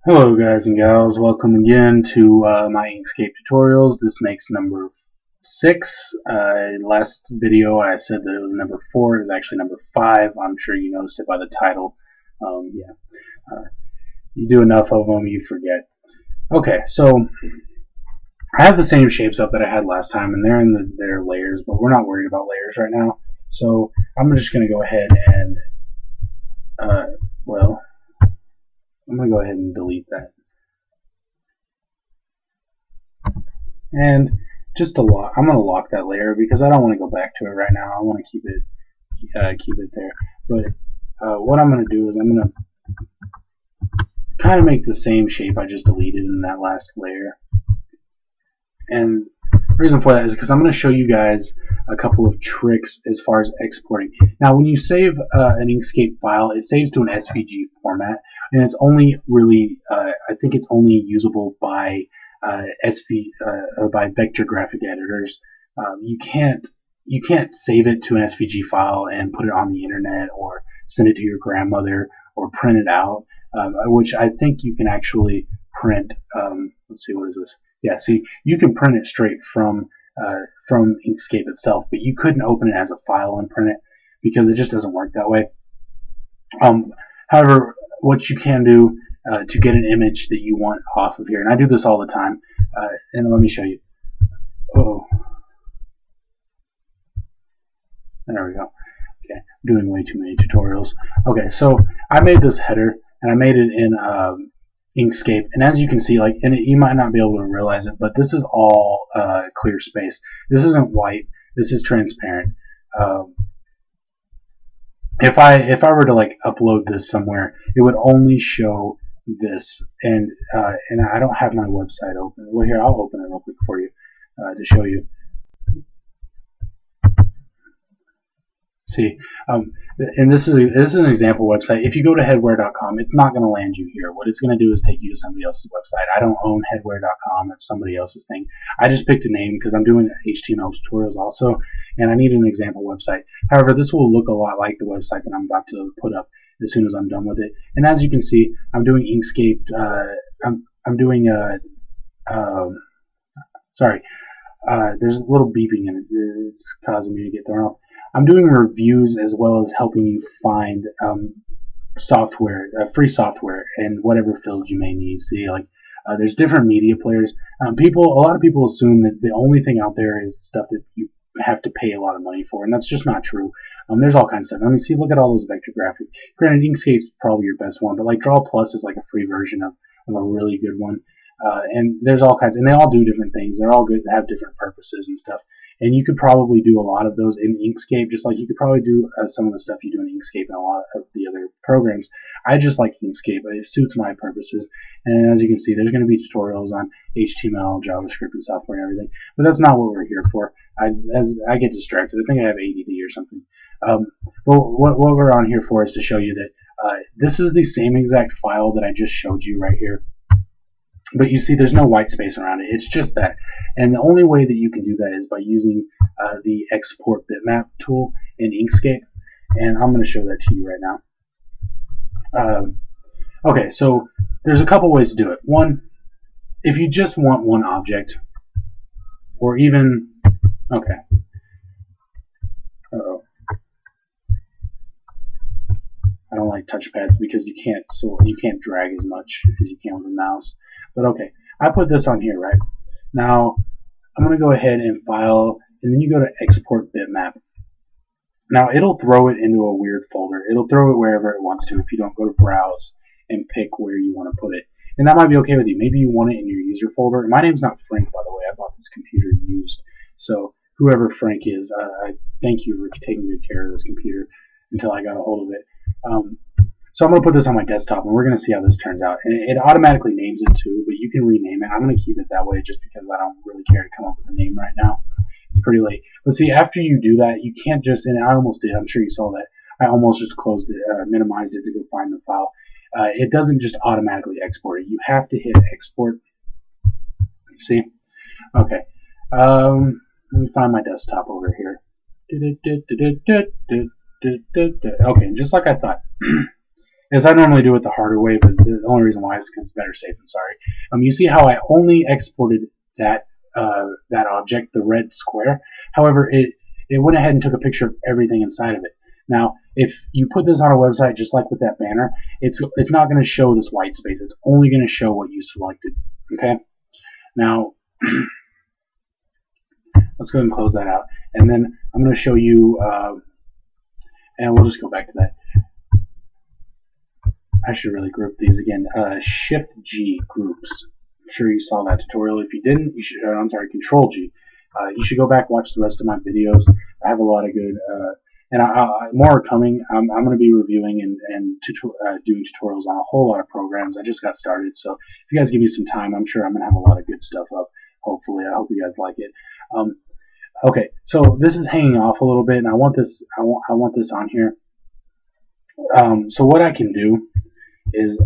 Hello guys and gals, welcome again to my Inkscape tutorials. This makes number 6. Last video I said that it was number 4, it is actually number 5. I'm sure you noticed it by the title. You do enough of them, you forget. Okay, so I have the same shapes up that I had last time, and they're in their layers, but we're not worried about layers right now. So I'm just going to go ahead and, I'm going to go ahead and delete that. And just to lock, I'm going to lock that layer because I don't want to go back to it right now. I want to keep it there. But what I'm going to do is I'm going to kind of make the same shape I just deleted in that last layer. And the reason for that is because I'm going to show you guys a couple of tricks as far as exporting. Now, when you save an Inkscape file, it saves to an SVG format, and it's only really, I think it's only usable by by vector graphic editors. You can't save it to an SVG file and put it on the internet or send it to your grandmother or print it out, which I think you can actually print. Let's see, what is this? Yeah, see, you can print it straight from Inkscape itself, but you couldn't open it as a file and print it because it just doesn't work that way. However, what you can do to get an image that you want off of here, and I do this all the time, and let me show you. Oh, there we go. Okay, I'm doing way too many tutorials. Okay, so I made this header, and I made it in Inkscape, and as you can see, you might not be able to realize it, but this is all clear space. This isn't white. This is transparent. If I were to upload this somewhere, it would only show this, and I don't have my website open. Well, here, I'll open it real quick for you to show you. See, and this is an example website. If you go to headwear.com, it's not going to land you here. What it's going to do is take you to somebody else's website. I don't own headwear.com. That's somebody else's thing. I just picked a name because I'm doing HTML tutorials also, and I need an example website. However, this will look a lot like the website that I'm about to put up as soon as I'm done with it. And as you can see, I'm doing Inkscape. I'm doing sorry. There's a little beeping in it. It's causing me to get thrown off. I'm doing reviews as well as helping you find software, free software, in whatever field you may need. See, there's different media players. A lot of people assume that the only thing out there is stuff that you have to pay a lot of money for, and that's just not true. There's all kinds of stuff. I mean, see, look at all those vector graphics. Granted, Inkscape is probably your best one, but Draw Plus is like a free version of a really good one. And there's all kinds, and they all do different things. They're all good to have different purposes and stuff. And you could probably do a lot of those in Inkscape, just like you could probably do some of the stuff you do in Inkscape and a lot of the other programs. I just like Inkscape. It suits my purposes. And as you can see, there's going to be tutorials on HTML, JavaScript, and software and everything. But that's not what we're here for. As I get distracted, I think I have ADD or something. Well, what we're on here for is to show you that this is the same exact file that I just showed you right here. But you see, there's no white space around it. It's just that. And the only way that you can do that is by using the export bitmap tool in Inkscape. And I'm going to show that to you right now. Okay, so there's a couple ways to do it. One, if you just want one object, or even, okay. Uh-oh. I don't like touchpads because you can't drag as much as you can with a mouse. But okay, I put this on here, right? Now, I'm going to go ahead and file, and then you go to export bitmap. Now, it'll throw it into a weird folder. It'll throw it wherever it wants to if you don't go to browse and pick where you want to put it. And that might be okay with you. Maybe you want it in your user folder. My name's not Frank, by the way. I bought this computer used. So whoever Frank is, I thank you for taking good care of this computer until I got a hold of it. So I'm going to put this on my desktop, and we're going to see how this turns out. And it automatically names it too, but you can rename it. I'm going to keep it that way just because I don't really care to come up with a name right now. It's pretty late. But see, after you do that, you can't just, and I almost did, I'm sure you saw that, I almost just closed it, minimized it to go find the file. It doesn't just automatically export it. You have to hit export. You see? Okay. Let me find my desktop over here. Okay, just like I thought. as I normally do it the harder way, but the only reason why is because it's better safe than sorry. You see how I only exported that object, the red square. However, it went ahead and took a picture of everything inside of it. Now, if you put this on a website just like with that banner, it's not going to show this white space. It's only going to show what you selected. Okay. Now, let's go ahead and close that out, and then I'm going to show you, and we'll just go back to that. I should really group these again. Shift G groups. I'm sure you saw that tutorial. If you didn't, you should. I'm sorry, Control G. You should go back, watch the rest of my videos. I have a lot of good, and more are coming. I'm going to be reviewing and doing tutorials on a whole lot of programs. I just got started, so if you guys give me some time, I'm sure I'm going to have a lot of good stuff up. Hopefully, I hope you guys like it. Okay, so this is hanging off a little bit, and I want this. I want this on here. So what I can do is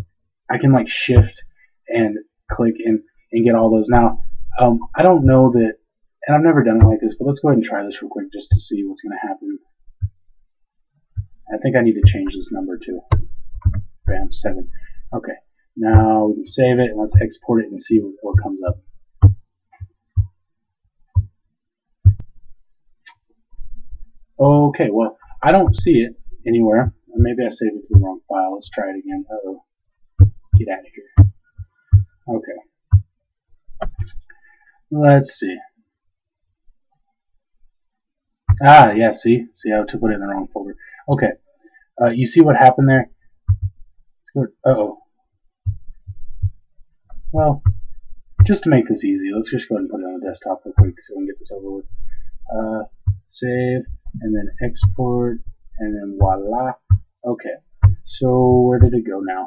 I can like shift and click and get all those. Now, I don't know that, and I've never done it like this, but let's go ahead and try this real quick just to see what's going to happen. I think I need to change this number too. Bam, 7. Okay, now we can save it and let's export it and see what comes up. Okay, well, I don't see it anywhere. Maybe I saved it to the wrong file. Let's try it again. Uh-oh. Get out of here. Okay. Let's see. Ah, yeah, see? See how to put it in the wrong folder. Okay. You see what happened there? Let's go. Uh-oh. Well, just to make this easy, let's just go ahead and put it on the desktop real quick so we can get this over with. Save, and then export, and then voila. Okay. So, where did it go now?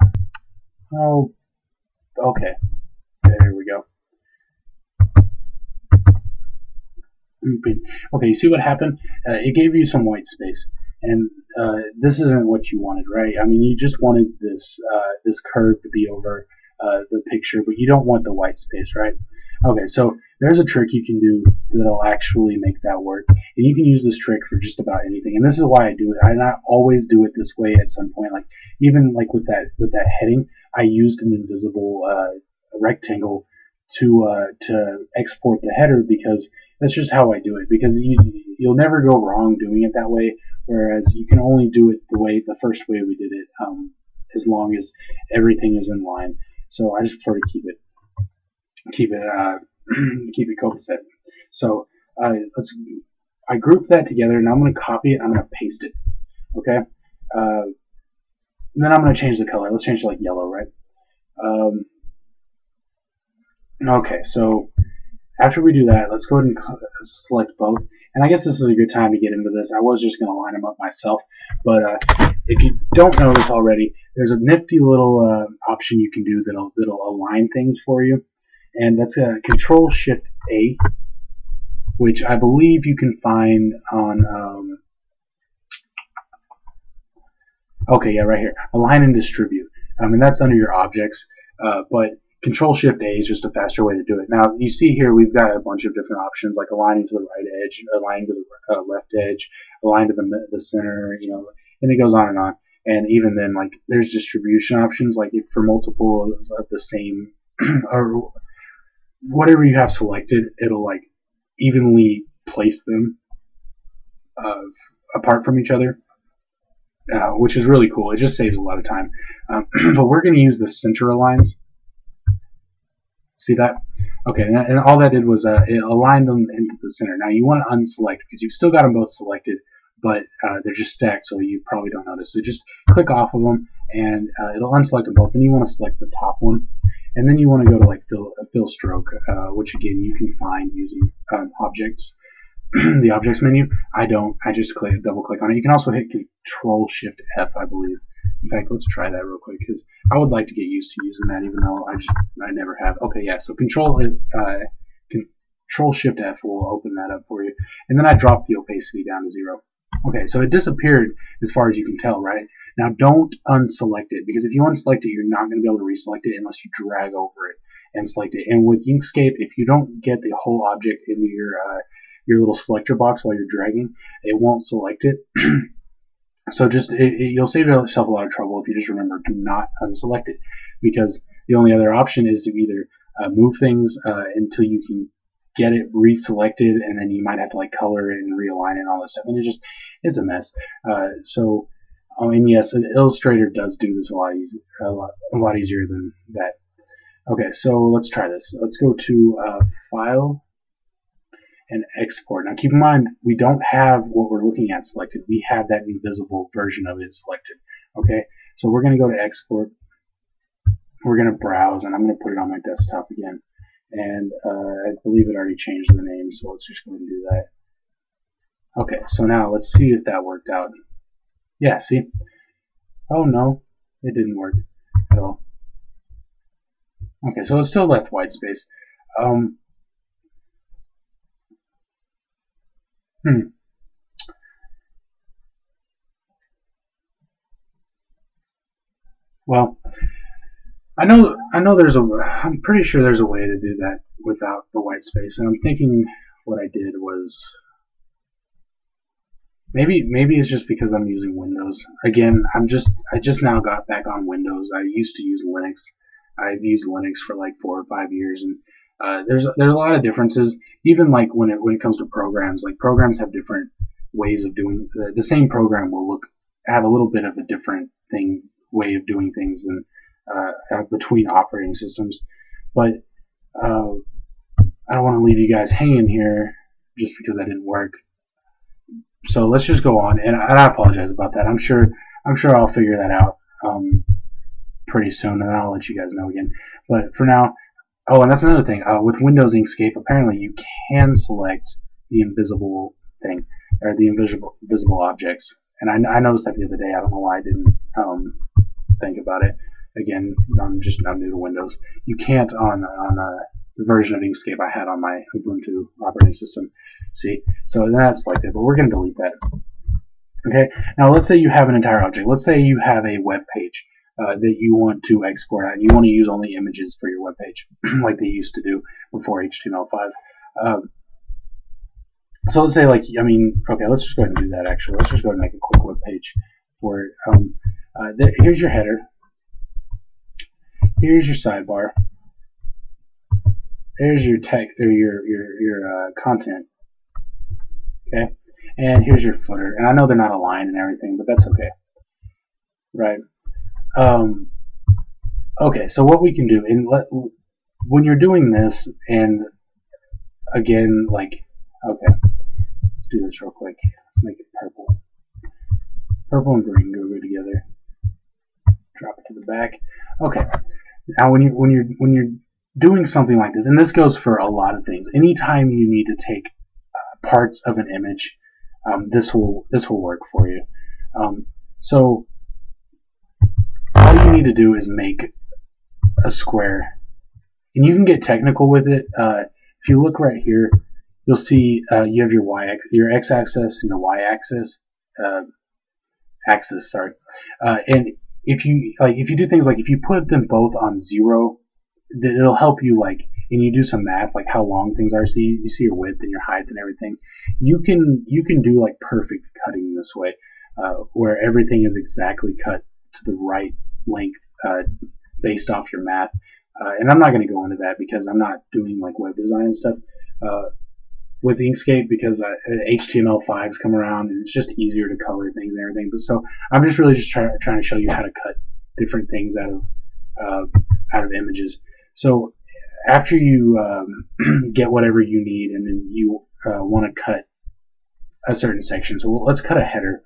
Oh, okay. There we go. Okay, you see what happened? It gave you some white space, and this isn't what you wanted, right? I mean, you just wanted this this curve to be over the picture, but you don't want the white space, right? Okay, so there's a trick you can do that'll actually make that work, and you can use this trick for just about anything. And this is why I do it. I not always do it this way. At some point, like even like with that heading, I used an invisible rectangle to export the header because that's just how I do it. Because you'll never go wrong doing it that way. Whereas you can only do it the first way we did it, as long as everything is in line. So I just prefer to keep it keep it copacetic. So I group that together, and I'm going to copy it. I'm going to paste it. Okay. Then I'm going to change the color. Let's change it like yellow, right? Okay, so after we do that, let's go ahead and select both. And I guess this is a good time to get into this. I was just going to line them up myself, but if you don't know this already, there's a nifty little option you can do that'll align things for you, and that's Control Shift A, which I believe you can find on. Okay, yeah, right here. Align and distribute. And that's under your objects, but Control Shift A is just a faster way to do it. Now, you see here we've got a bunch of different options, like aligning to the right edge, aligning to the left edge, align to the center, and it goes on and on. And even then, like, there's distribution options, like for multiple of the same, or whatever you have selected, it'll like evenly place them apart from each other. Which is really cool. It just saves a lot of time. But we're going to use the center aligns. See that? Okay, and all that did was it aligned them into the center. Now you want to unselect because you've still got them both selected, but they're just stacked, so you probably don't notice. So just click off of them, and it'll unselect them both. Then you want to select the top one, and then you want to go to like fill stroke, which again you can find using objects. The objects menu. I don't. I just double click on it. You can also hit Control Shift F, I believe. In fact, let's try that real quick because I would like to get used to using that, even though I never have. Okay, yeah. So Control Shift F will open that up for you, and then I drop the opacity down to 0. Okay, so it disappeared as far as you can tell, right? Now don't unselect it, because if you unselect it, you're not going to be able to reselect it unless you drag over it and select it. And with Inkscape, if you don't get the whole object into your little selector box while you're dragging, it won't select it. So you'll save yourself a lot of trouble if you just remember do not unselect it, because the only other option is to either move things until you can get it reselected, and then you might have to like color it and realign it and all this stuff, and it's a mess. And yes, Illustrator does do this a lot easier than that. Okay, so let's try this. Let's go to File and Export. Now keep in mind, we don't have what we're looking at selected. We have that invisible version of it selected. Okay, so we're going to go to Export. We're going to browse, and I'm going to put it on my desktop again. And I believe it already changed the name, so let's just go ahead and do that. Okay, so now let's see if that worked out. Yeah, see? Oh no, it didn't work at all. Okay, so it still left white space. Um, hmm. Well, I know I'm pretty sure there's a way to do that without the white space, and I'm thinking what I did was maybe it's just because I'm using Windows. Again, I just now got back on Windows. I used to use Linux. I've used Linux for like 4 or 5 years, and there's a lot of differences. Even like when it comes to programs, like programs have different ways of doing the same program will have a little bit of a different way of doing things than between operating systems. But uh, I don't want to leave you guys hanging here just because that didn't work. So let's just go on, and I apologize about that. I'm sure I'll figure that out pretty soon, and I'll let you guys know again. But for now, oh, and that's another thing. With Windows Inkscape, apparently you can select the invisible thing or the invisible objects. And I noticed that the other day. I don't know why I didn't think about it. Again, I'm new to Windows. You can't on the version of Inkscape I had on my Ubuntu operating system. See, so that's selected, but we're going to delete that. Okay, now let's say you have an entire object. Let's say you have a web page that you want to export out, and you want to use only images for your web page, like they used to do before HTML5. So let's say, okay, let's just go ahead and do that. Actually, let's just go ahead and make a quick web page for it. Here's your header. Here's your sidebar. There's your text or your content. Okay, and here's your footer. And I know they're not aligned and everything, but that's okay, right? Um, okay, so what we can do when you're doing this, and again, okay, let's do this real quick. Let's make it purple. Purple and green go good together. Drop it to the back. Okay. Now, when you're doing something like this, and this goes for a lot of things. Anytime you need to take parts of an image, this will work for you. So all you need to do is make a square, and you can get technical with it. If you look right here, you'll see you have your x-axis and your y-axis axis. Sorry, and if you do things like if you put them both on 0, it'll help you and you do some math like how long things are. So you see your width and your height and everything. You can do like perfect cutting this way, where everything is exactly cut to the right length based off your math. And I'm not going to go into that because I'm not doing like web design and stuff with Inkscape, because HTML5's come around and it's just easier to color things and everything. But so I'm just really just trying to show you how to cut different things out of images. So after you get whatever you need, and then you want to cut a certain section. So let's cut a header,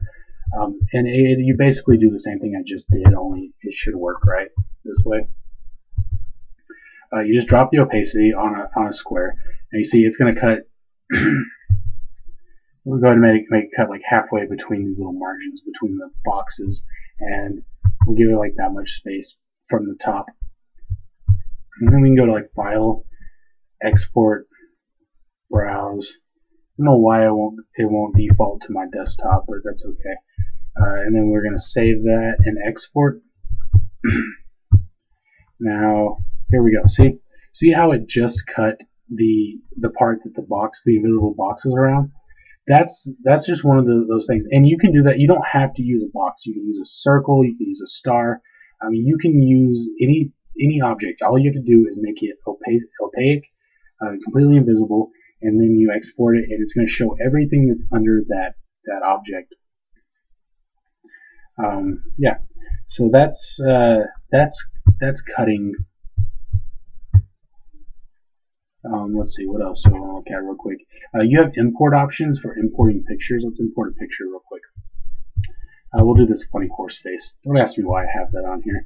and you basically do the same thing I just did, only it should work right this way. You just drop the opacity on a square, and you see it's going to cut. We'll go ahead and make it cut like halfway between these little margins between the boxes, and we'll give it like that much space from the top. And then we can go to like File, Export, Browse. I don't know why it won't default to my desktop, but that's okay. And then we're going to save that and export. Now here we go. See how it just cut the part that the invisible box is around? that's just one of those things, and you can do that. You don't have to use a box. You can use a circle. You can use a star. I mean, you can use any object. All you have to do is make it opaque, completely invisible, and then you export it, and it's going to show everything that's under that object. Yeah, so that's cutting. Let's see what else. So I'll look at real quick. You have import options for importing pictures. Let's import a picture real quick. We'll do this funny horse face. Don't ask me why I have that on here.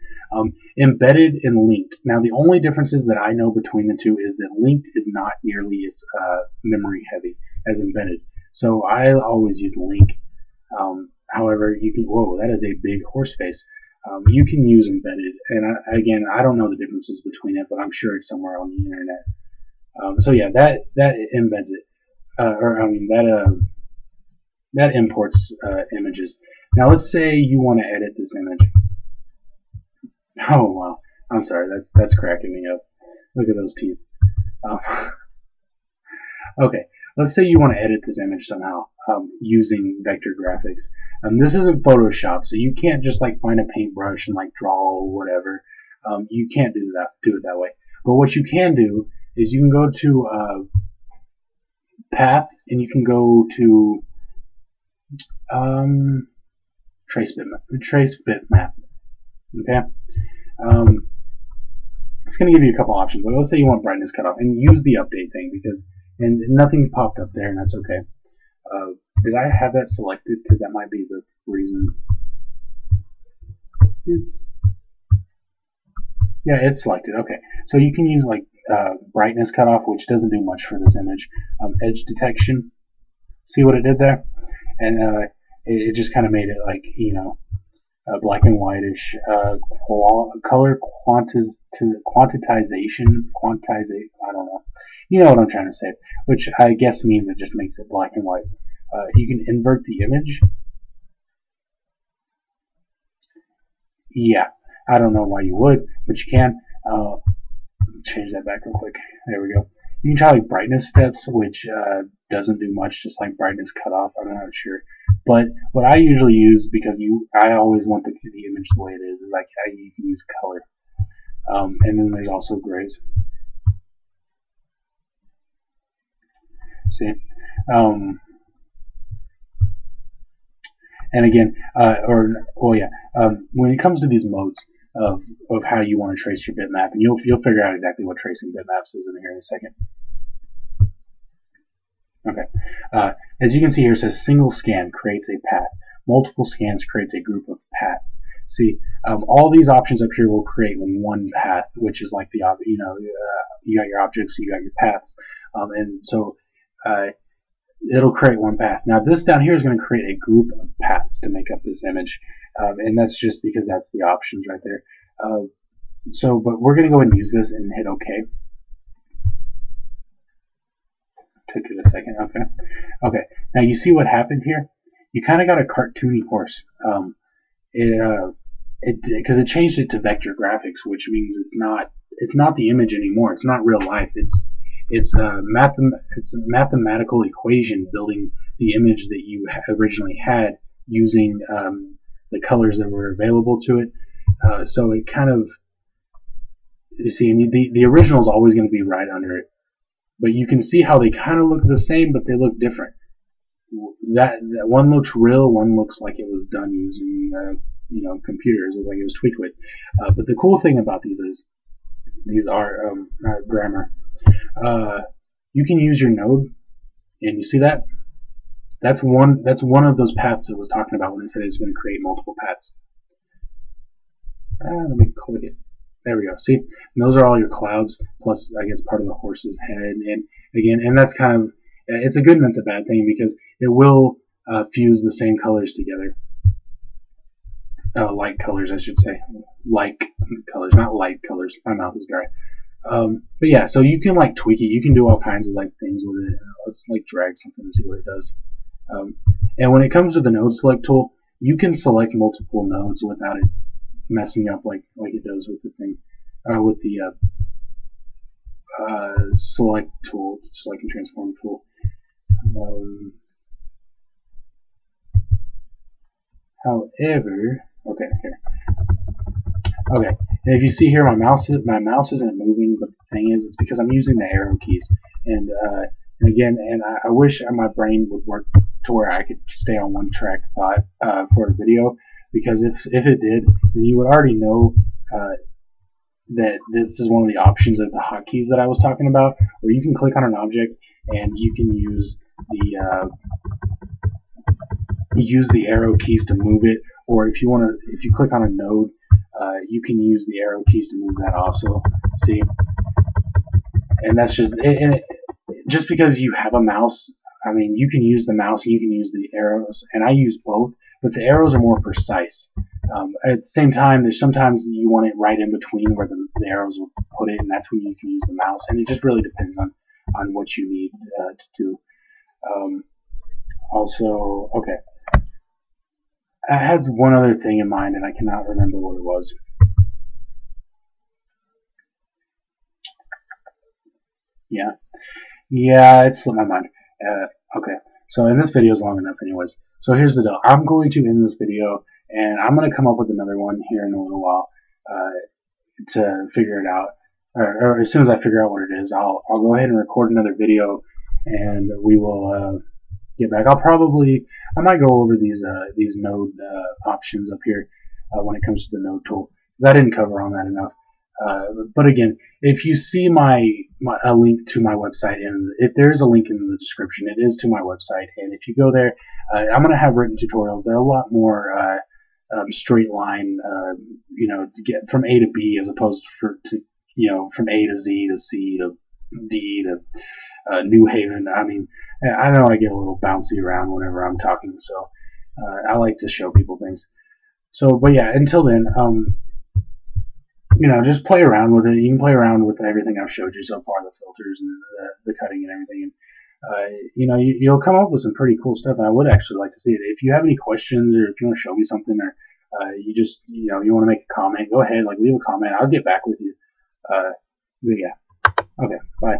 Embedded and linked. Now the only differences that I know between the two is that linked is not nearly as memory heavy as embedded. So I always use link. However, you can. Whoa, that is a big horse face. You can use embedded, and again, I don't know the differences between it, but I'm sure it's somewhere on the internet. So yeah, that embeds it, or I mean that imports images. Now let's say you want to edit this image. Oh wow, I'm sorry, that's cracking me up. Look at those teeth. Um, okay, let's say you want to edit this image somehow using vector graphics. This isn't Photoshop, so you can't just like find a paintbrush and like draw or whatever. You can't do it that way. But what you can do is you can go to path, and you can go to trace bitmap. Okay, it's going to give you a couple options. Like, let's say you want brightness cutoff, and use the update thing because nothing popped up there, and that's okay. Did I have that selected? Because that might be the reason. Oops. Yeah, it's selected. Okay, so you can use like brightness cutoff, which doesn't do much for this image. Edge detection. See what it did there? And it just kind of made it like, you know, black and whitish. Color quantization. I don't know. You know what I'm trying to say. Which I guess means it just makes it black and white. You can invert the image. Yeah, I don't know why you would, but you can. Change that back real quick. There we go. You can try like brightness steps, which doesn't do much, just like brightness cutoff. I'm not sure, but what I usually use, because I always want the image the way it is like you can use color, and then there's also grays. See, and again, when it comes to these modes of how you want to trace your bitmap, and you'll figure out exactly what tracing bitmaps is in here in a second. Okay. As you can see here, it says single scan creates a path. Multiple scans creates a group of paths. See, all these options up here will create one path, which is like the you got your objects, you got your paths, and so it'll create one path. Now this down here is going to create a group of paths to make up this image, and that's just because that's the options right there. But we're going to go ahead and use this and hit OK. Took it a second. Okay. Now you see what happened here. You kind of got a cartoony horse. Because it changed it to vector graphics, which means it's not the image anymore. It's not real life. It's a mathematical equation building the image that you originally had using the colors that were available to it. So it kind of, you see, the original is always going to be right under it. But you can see how they kind of look the same, but they look different. That one looks real, one looks like it was done using computers, like it was tweaked with. But the cool thing about these is these are grammar. You can use your node, and you see that. That's one of those paths it was talking about when it said it's going to create multiple paths. Let me click it. There we go. See, and those are all your clouds, plus I guess part of the horse's head, and again, and that's kind of, it's a good and it's a bad thing because it will fuse the same colors together. Light colors, I should say. Like colors, not light colors. My mouth is dry. But yeah, so you can like tweak it. You can do all kinds of like things with it. Let's like drag something and see what it does. And when it comes to the node select tool, you can select multiple nodes without it messing up like it does with the thing, with the select tool, select and transform tool. However, okay, here. Okay, and if you see here, my mouse isn't moving, but the thing is, it's because I'm using the arrow keys. And again, I wish my brain would work to where I could stay on one track thought for the video, because if it did, then you would already know that this is one of the options of the hotkeys that I was talking about, where you can click on an object and you can use the arrow keys to move it, or if you click on a node, you can use the arrow keys to move that also. See, and that's just because you have a mouse. I mean, you can use the mouse and you can use the arrows, and I use both, but the arrows are more precise. At the same time, there's sometimes you want it right in between where the arrows will put it, and that's when you can use the mouse. And it just really depends on what you need to do. Also, okay, I had one other thing in mind, and I cannot remember what it was. Yeah, yeah, it slipped my mind. Okay, so and this video is long enough, anyways. So here's the deal. I'm going to end this video, and I'm going to come up with another one here in a little while to figure it out. Or as soon as I figure out what it is, I'll go ahead and record another video, and we will get back. I might go over these node options up here when it comes to the node tool, because I didn't cover on that enough. But again, if you see a link to my website, and if there is a link in the description, it is to my website. And if you go there, I'm going to have written tutorials. They're a lot more straight line, to get from A to B, as opposed from A to Z to C to D to New Haven. I mean, I know I get a little bouncy around whenever I'm talking, so I like to show people things. So, but yeah, until then, just play around with it. You can play around with everything I've showed you so far, the filters and the cutting and everything. You'll come up with some pretty cool stuff. And I would actually like to see it. If you have any questions, or if you want to show me something, or you want to make a comment, go ahead, leave a comment. I'll get back with you. But yeah, okay, bye.